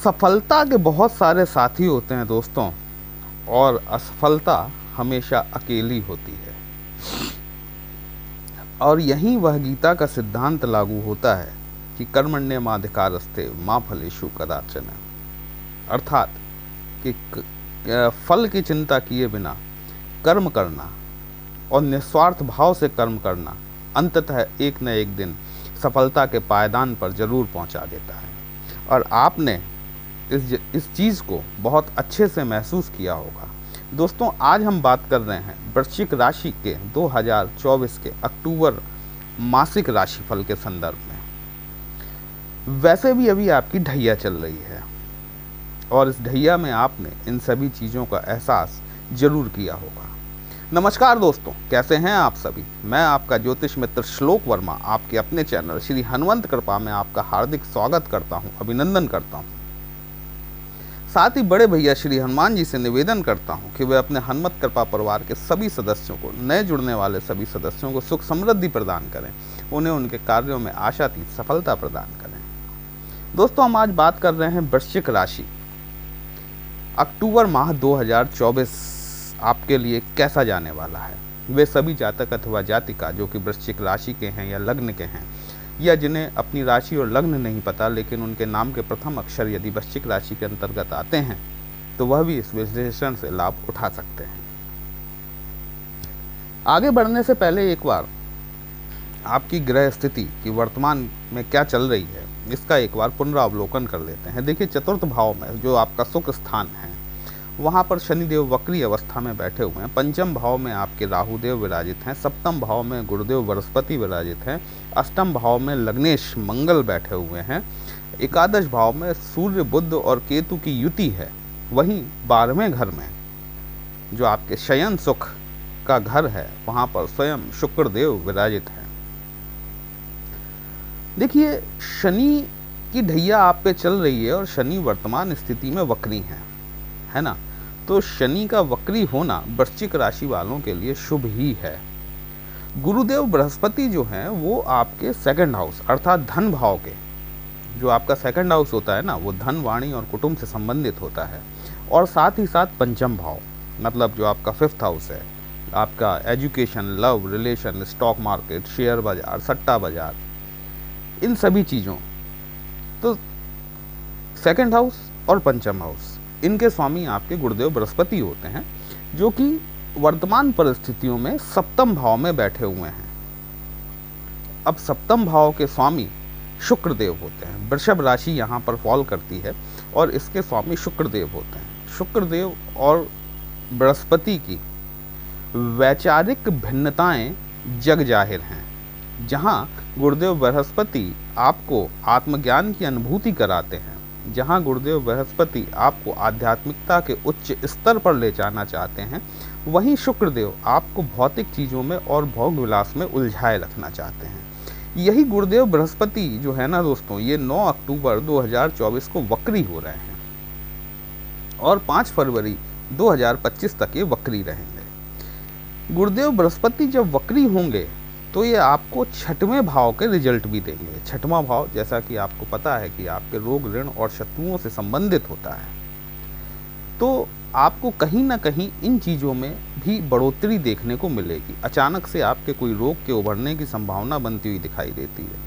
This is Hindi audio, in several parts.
सफलता के बहुत सारे साथी होते हैं दोस्तों, और असफलता हमेशा अकेली होती है। और यहीं वह गीता का सिद्धांत लागू होता है कि कर्मण्येवाधिकारस्ते मा फलेषु कदाचन, अर्थात कि फल की चिंता किए बिना कर्म करना और निस्वार्थ भाव से कर्म करना अंततः एक न एक दिन सफलता के पायदान पर जरूर पहुंचा देता है। और आपने इस चीज़ को बहुत अच्छे से महसूस किया होगा। दोस्तों, आज हम बात कर रहे हैं वृश्चिक राशि के 2024 के अक्टूबर मासिक राशिफल के संदर्भ में। वैसे भी अभी आपकी ढैया चल रही है और इस ढैया में आपने इन सभी चीज़ों का एहसास जरूर किया होगा। नमस्कार दोस्तों, कैसे हैं आप सभी। मैं आपका ज्योतिष मित्र श्लोक वर्मा आपके अपने चैनल श्री हनुमंत कृपा में आपका हार्दिक स्वागत करता हूं, अभिनंदन करता हूं। साथ ही बड़े भैया श्री हनुमान जी से निवेदन करता हूं कि वे अपने हनुमत कृपा परिवार के सभी सदस्यों को, नए जुड़ने वाले सभी सदस्यों को सुख समृद्धि प्रदान करें, उन्हें उनके कार्यों में आशातीत सफलता प्रदान करें। दोस्तों, हम आज बात कर रहे हैं वृश्चिक राशि। अक्टूबर माह 2024 आपके लिए कैसा जाने वाला है। वे सभी जातक अथवा जातिका जो कि वृश्चिक राशि के हैं या लग्न के हैं, या जिन्हें अपनी राशि और लग्न नहीं पता लेकिन उनके नाम के प्रथम अक्षर यदि वृश्चिक राशि के अंतर्गत आते हैं, तो वह भी इस विश्लेषण से लाभ उठा सकते हैं। आगे बढ़ने से पहले एक बार आपकी ग्रह स्थिति की वर्तमान में क्या चल रही है, इसका एक बार पुनरावलोकन कर लेते हैं। देखिए, चतुर्थ भाव में जो आपका सुख स्थान है, वहाँ पर शनिदेव वक्री अवस्था में बैठे हुए हैं। पंचम भाव में आपके राहुदेव विराजित हैं। सप्तम भाव में गुरुदेव बृहस्पति विराजित हैं। अष्टम भाव में लग्नेश मंगल बैठे हुए हैं। एकादश भाव में सूर्य बुध और केतु की युति है। वहीं 12वें घर में जो आपके शयन सुख का घर है, वहाँ पर स्वयं शुक्रदेव विराजित हैं। देखिए, शनि की ढैया आप पे चल रही है और शनि वर्तमान स्थिति में वक्री है ना। तो शनि का वक्री होना वृश्चिक राशि वालों के लिए शुभ ही है। गुरुदेव बृहस्पति जो हैं वो आपके सेकंड हाउस अर्थात धन भाव के, जो आपका सेकंड हाउस होता है ना, वो धन, वाणी और कुटुंब से संबंधित होता है। और साथ ही साथ पंचम भाव मतलब जो आपका फिफ्थ हाउस है, आपका education, love, relation, stock market, share बाजार, सट्टा बाजार, इन सभी चीज़ों, तो सेकंड हाउस और पंचम हाउस, इनके स्वामी आपके गुरुदेव बृहस्पति होते हैं, जो कि वर्तमान परिस्थितियों में सप्तम भाव में बैठे हुए हैं। अब सप्तम भाव के स्वामी शुक्रदेव होते हैं। वृषभ राशि यहाँ पर फॉल करती है और इसके स्वामी शुक्रदेव होते हैं। शुक्रदेव और बृहस्पति की वैचारिक भिन्नताएं जग जाहिर हैं। जहाँ गुरुदेव बृहस्पति आपको आत्मज्ञान की अनुभूति कराते हैं, जहाँ गुरुदेव बृहस्पति आपको आध्यात्मिकता के उच्च स्तर पर ले जाना चाहते हैं, वहीं शुक्रदेव आपको भौतिक चीज़ों में और भोग विलास में उलझाए रखना चाहते हैं। यही गुरुदेव बृहस्पति जो है ना दोस्तों, ये 9 अक्टूबर 2024 को वक्री हो रहे हैं और 5 फरवरी 2025 तक ये वक्री रहेंगे। गुरुदेव बृहस्पति जब वक्री होंगे तो ये आपको छठवें भाव के रिजल्ट भी देंगे। छठवां भाव, जैसा कि आपको पता है कि आपके रोग, ऋण और शत्रुओं से संबंधित होता है, तो आपको कहीं ना कहीं इन चीज़ों में भी बढ़ोतरी देखने को मिलेगी। अचानक से आपके कोई रोग के उभरने की संभावना बनती हुई दिखाई देती है।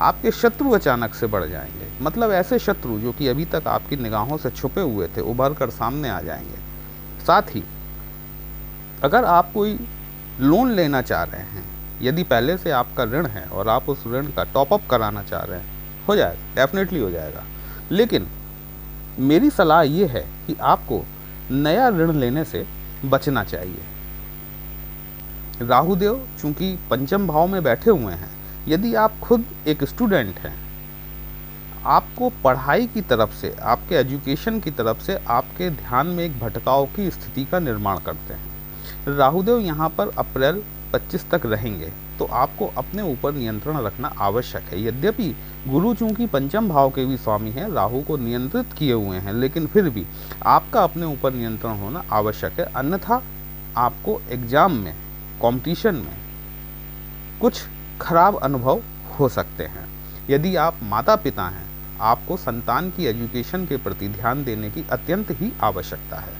आपके शत्रु अचानक से बढ़ जाएंगे, मतलब ऐसे शत्रु जो कि अभी तक आपकी निगाहों से छुपे हुए थे, उभर कर सामने आ जाएंगे। साथ ही अगर आप कोई लोन लेना चाह रहे हैं, यदि पहले से आपका ऋण है और आप उस ऋण का टॉपअप कराना चाह रहे हैं, हो जाएगा, डेफिनेटली हो जाएगा। लेकिन मेरी सलाह ये है कि आपको नया ऋण लेने से बचना चाहिए। राहुदेव चूंकि पंचम भाव में बैठे हुए हैं, यदि आप खुद एक स्टूडेंट हैं, आपको पढ़ाई की तरफ से, आपके एजुकेशन की तरफ से आपके ध्यान में एक भटकाव की स्थिति का निर्माण करते हैं। राहुदेव यहाँ पर अप्रैल 25 तक रहेंगे, तो आपको अपने ऊपर नियंत्रण रखना आवश्यक है। यद्यपि गुरु चूंकि पंचम भाव के भी स्वामी हैं, राहु को नियंत्रित किए हुए हैं, लेकिन फिर भी आपका अपने ऊपर नियंत्रण होना आवश्यक है। अन्यथा आपको एग्जाम में, कंपटीशन में कुछ खराब अनुभव हो सकते हैं। यदि आप माता पिता हैं, आपको संतान की एजुकेशन के प्रति ध्यान देने की अत्यंत ही आवश्यकता है।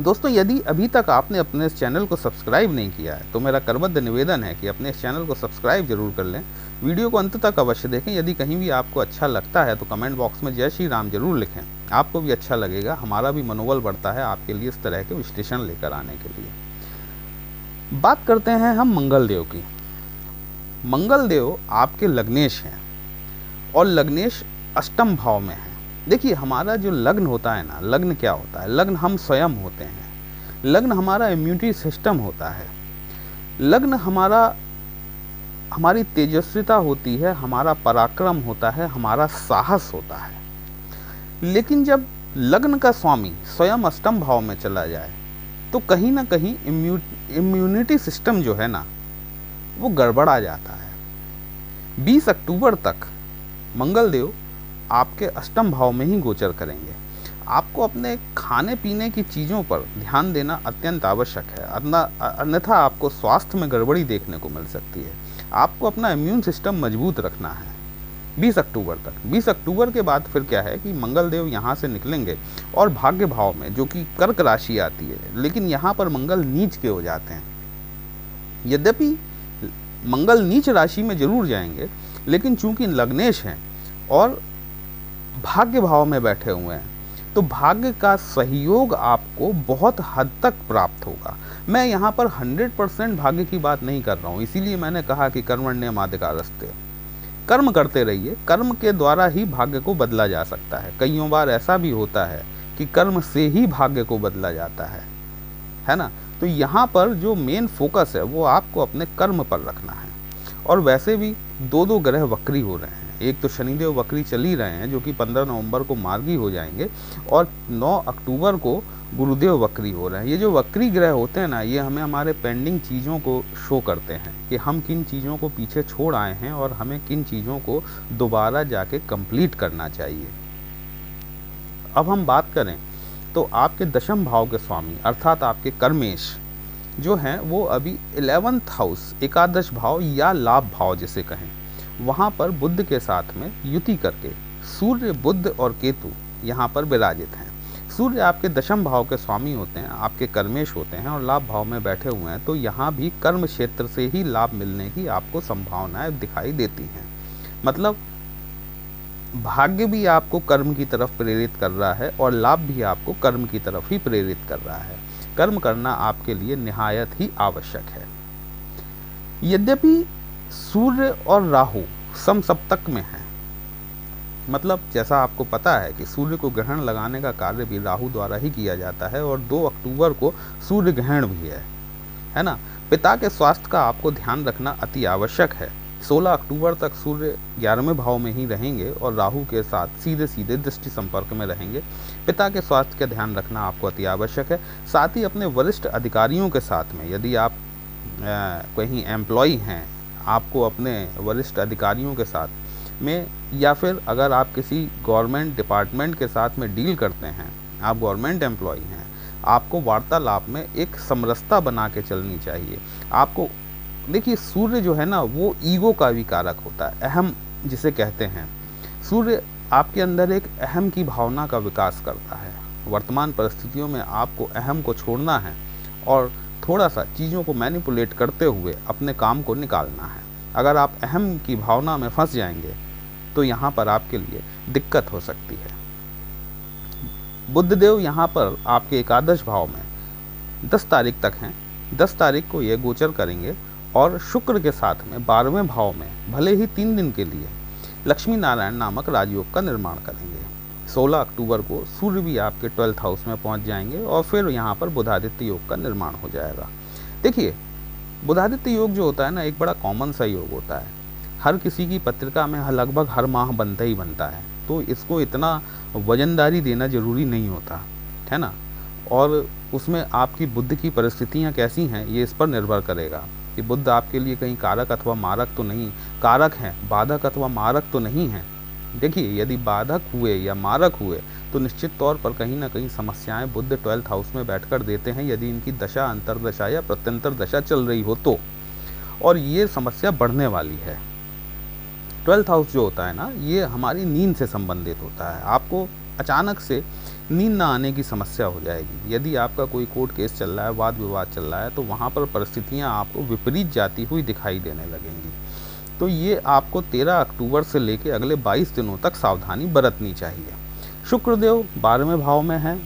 दोस्तों, यदि अभी तक आपने अपने इस चैनल को सब्सक्राइब नहीं किया है तो मेरा करबद्ध निवेदन है कि अपने इस चैनल को सब्सक्राइब जरूर कर लें। वीडियो को अंत तक अवश्य देखें। यदि कहीं भी आपको अच्छा लगता है तो कमेंट बॉक्स में जय श्री राम जरूर लिखें। आपको भी अच्छा लगेगा, हमारा भी मनोबल बढ़ता है आपके लिए इस तरह के विश्लेषण लेकर आने के लिए। बात करते हैं हम मंगल देव की। मंगल देव आपके लग्नेश हैं और लग्नेश अष्टम भाव में है। देखिए, हमारा जो लग्न होता है ना, लग्न क्या होता है? लग्न हम स्वयं होते हैं। लग्न हमारा इम्यूनिटी सिस्टम होता है। लग्न हमारी तेजस्विता होती है, हमारा पराक्रम होता है, हमारा साहस होता है। लेकिन जब लग्न का स्वामी स्वयं अष्टम भाव में चला जाए तो कहीं ना कहीं इम्यूनिटी सिस्टम जो है ना, वो गड़बड़ा जाता है। 20 अक्टूबर तक मंगल देव आपके अष्टम भाव में ही गोचर करेंगे। आपको अपने खाने पीने की चीज़ों पर ध्यान देना अत्यंत आवश्यक है, अन्यथा आपको स्वास्थ्य में गड़बड़ी देखने को मिल सकती है। आपको अपना इम्यून सिस्टम मजबूत रखना है 20 अक्टूबर तक। 20 अक्टूबर के बाद फिर क्या है कि मंगल देव यहाँ से निकलेंगे और भाग्य भाव में, जो कि कर्क राशि आती है, लेकिन यहाँ पर मंगल नीच के हो जाते हैं। यद्यपि मंगल नीच राशि में जरूर जाएंगे, लेकिन चूंकि लग्नेश हैं और भाग्य भाव में बैठे हुए हैं तो भाग्य का सहयोग आपको बहुत हद तक प्राप्त होगा। मैं यहाँ पर 100% भाग्य की बात नहीं कर रहा हूँ, इसीलिए मैंने कहा कि कर्मण्येवाधिकारस्ते, कर्म करते रहिए। कर्म के द्वारा ही भाग्य को बदला जा सकता है। कईयों बार ऐसा भी होता है कि कर्म से ही भाग्य को बदला जाता है ना। तो यहाँ पर जो मेन फोकस है वो आपको अपने कर्म पर रखना है। और वैसे भी दो ग्रह वक्री हो रहे हैं। एक तो शनिदेव वक्री चल ही रहे हैं, जो कि 15 नवंबर को मार्गी हो जाएंगे, और 9 अक्टूबर को गुरुदेव वक्री हो रहे हैं। ये जो वक्री ग्रह होते हैं ना, ये हमें हमारे पेंडिंग चीज़ों को शो करते हैं कि हम किन चीज़ों को पीछे छोड़ आए हैं और हमें किन चीज़ों को दोबारा जाके कंप्लीट करना चाहिए। अब हम बात करें तो आपके दशम भाव के स्वामी अर्थात आपके कर्मेश जो हैं, वो अभी 11th हाउस, एकादश भाव या लाभ भाव जिसे कहें, वहाँ पर बुध के साथ में युति करके सूर्य, बुध और केतु यहाँ पर विराजित हैं। सूर्य आपके दशम भाव के स्वामी होते हैं, आपके कर्मेश होते हैं और लाभ भाव में बैठे हुए हैं, तो यहाँ भी कर्म क्षेत्र से ही लाभ मिलने की आपको संभावनाएं दिखाई देती हैं। मतलब भाग्य भी आपको कर्म की तरफ प्रेरित कर रहा है और लाभ भी आपको कर्म की तरफ ही प्रेरित कर रहा है। कर्म करना आपके लिए निहायत ही आवश्यक है। यद्यपि सूर्य और राहु समसप्तक में हैं, मतलब जैसा आपको पता है कि सूर्य को ग्रहण लगाने का कार्य भी राहु द्वारा ही किया जाता है और 2 अक्टूबर को सूर्य ग्रहण भी है ना। पिता के स्वास्थ्य का आपको ध्यान रखना अति आवश्यक है। 16 अक्टूबर तक सूर्य 11वें भाव में ही रहेंगे और राहु के साथ सीधे सीधे दृष्टि संपर्क में रहेंगे। पिता के स्वास्थ्य का ध्यान रखना आपको अति आवश्यक है। साथ ही अपने वरिष्ठ अधिकारियों के साथ में, यदि आप कहीं एम्प्लॉई हैं, आपको अपने वरिष्ठ अधिकारियों के साथ में, या फिर अगर आप किसी गवर्नमेंट डिपार्टमेंट के साथ में डील करते हैं, आप गवर्नमेंट एम्प्लॉई हैं, आपको वार्तालाप में एक समरसता बना के चलनी चाहिए। आपको देखिए, सूर्य जो है ना, वो ईगो का भी कारक होता है, अहम जिसे कहते हैं। सूर्य आपके अंदर एक अहम की भावना का विकास करता है। वर्तमान परिस्थितियों में आपको अहम को छोड़ना है और थोड़ा सा चीज़ों को मैनिपुलेट करते हुए अपने काम को निकालना है। अगर आप अहम की भावना में फंस जाएंगे तो यहाँ पर आपके लिए दिक्कत हो सकती है। बुधदेव यहाँ पर आपके एकादश भाव में 10 तारीख तक हैं। 10 तारीख को ये गोचर करेंगे और शुक्र के साथ में 12वें भाव में भले ही 3 दिन के लिए लक्ष्मी नारायण नामक राजयोग का निर्माण करेंगे। 16 अक्टूबर को सूर्य भी आपके 12th हाउस में पहुंच जाएंगे और फिर यहाँ पर बुधादित्य योग का निर्माण हो जाएगा। देखिए, बुधादित्य योग जो होता है ना, एक बड़ा कॉमन सा योग होता है। हर किसी की पत्रिका में लगभग हर माह बनता ही बनता है, तो इसको इतना वजनदारी देना जरूरी नहीं होता है ना। और उसमें आपकी बुद्ध की परिस्थितियाँ कैसी हैं, ये इस पर निर्भर करेगा कि बुद्ध आपके लिए कहीं कारक अथवा मारक तो नहीं, कारक हैं, बाधक अथवा मारक तो नहीं हैं। देखिए, यदि बाधक हुए या मारक हुए तो निश्चित तौर पर कहीं ना कहीं समस्याएं बुध 12th हाउस में बैठकर देते हैं, यदि इनकी दशा, अंतर्दशा या प्रत्यंतर दशा चल रही हो तो, और ये समस्या बढ़ने वाली है। 12th हाउस जो होता है ना, ये हमारी नींद से संबंधित होता है। आपको अचानक से नींद ना आने की समस्या हो जाएगी। यदि आपका कोई कोर्ट केस चल रहा है, वाद विवाद चल रहा है, तो वहाँ पर परिस्थितियाँ आपको विपरीत जाती हुई दिखाई देने लगेंगी। तो ये आपको 13 अक्टूबर से लेके अगले 22 दिनों तक सावधानी बरतनी चाहिए। शुक्रदेव 12वें भाव में हैं,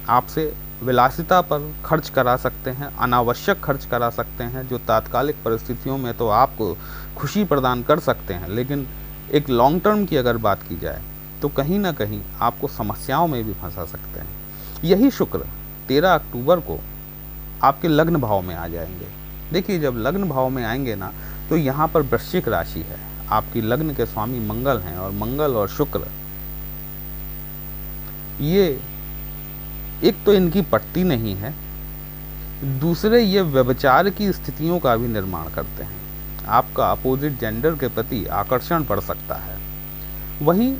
आपसे विलासिता पर खर्च करा सकते हैं, अनावश्यक खर्च करा सकते हैं, जो तात्कालिक परिस्थितियों में तो आपको खुशी प्रदान कर सकते हैं, लेकिन एक लॉन्ग टर्म की अगर बात की जाए तो कहीं ना कहीं आपको समस्याओं में भी फंसा सकते हैं। यही शुक्र 13 अक्टूबर को आपके लग्न भाव में आ जाएंगे। देखिए, जब लग्न भाव में आएंगे ना, तो यहाँ पर वृश्चिक राशि है, आपकी लग्न के स्वामी मंगल हैं, और मंगल और शुक्र ये एक तो इनकी पट्टी नहीं है, दूसरे ये व्यभिचार की स्थितियों का भी निर्माण करते हैं। आपका अपोजिट जेंडर के प्रति आकर्षण बढ़ सकता है। वहीं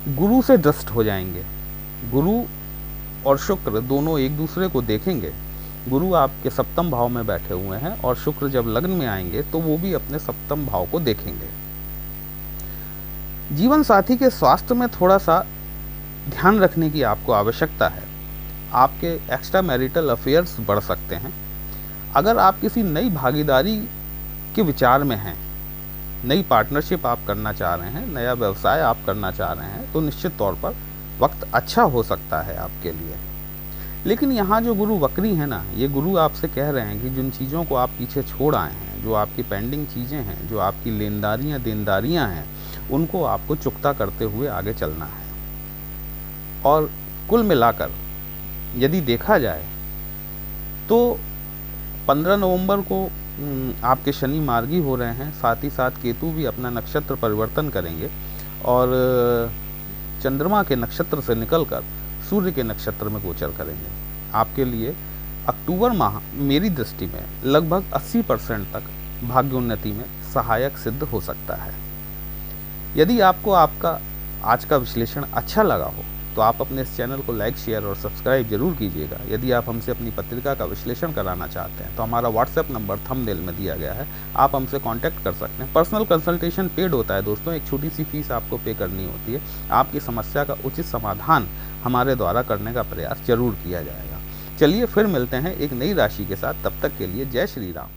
गुरु से दृष्ट हो जाएंगे। गुरु और शुक्र दोनों एक दूसरे को देखेंगे। गुरु आपके सप्तम भाव में बैठे हुए हैं, और शुक्र जब लग्न में आएंगे तो वो भी अपने सप्तम भाव को देखेंगे। जीवन साथी के स्वास्थ्य में थोड़ा सा ध्यान रखने की आपको आवश्यकता है। आपके एक्स्ट्रा मैरिटल अफेयर्स बढ़ सकते हैं। अगर आप किसी नई भागीदारी के विचार में हैं, नई पार्टनरशिप आप करना चाह रहे हैं, नया व्यवसाय आप करना चाह रहे हैं, तो निश्चित तौर पर वक्त अच्छा हो सकता है आपके लिए। लेकिन यहाँ जो गुरु वक्री है ना, ये गुरु आपसे कह रहे हैं कि जिन चीज़ों को आप पीछे छोड़ आए हैं, जो आपकी पेंडिंग चीज़ें हैं, जो आपकी लेनदारियाँ देनदारियाँ हैं, उनको आपको चुकता करते हुए आगे चलना है। और कुल मिलाकर यदि देखा जाए तो 15 नवंबर को आपके शनि मार्गी हो रहे हैं, साथ ही साथ केतु भी अपना नक्षत्र परिवर्तन करेंगे, और चंद्रमा के नक्षत्र से निकलकर सूर्य के नक्षत्र में गोचर करेंगे। आपके लिए अक्टूबर माह मेरी दृष्टि में लगभग 80% तक भाग्योन्नति में सहायक सिद्ध हो सकता है। यदि आपको आपका आज का विश्लेषण अच्छा लगा हो तो आप अपने इस चैनल को लाइक, शेयर और सब्सक्राइब जरूर कीजिएगा। यदि आप हमसे अपनी पत्रिका का विश्लेषण कराना चाहते हैं तो हमारा व्हाट्सएप नंबर थंबनेल में दिया गया है, आप हमसे कांटेक्ट कर सकते हैं। पर्सनल कंसल्टेशन पेड होता है दोस्तों, एक छोटी सी फीस आपको पे करनी होती है। आपकी समस्या का उचित समाधान हमारे द्वारा करने का प्रयास जरूर किया जाएगा। चलिए फिर मिलते हैं एक नई राशि के साथ, तब तक के लिए जय श्री राम।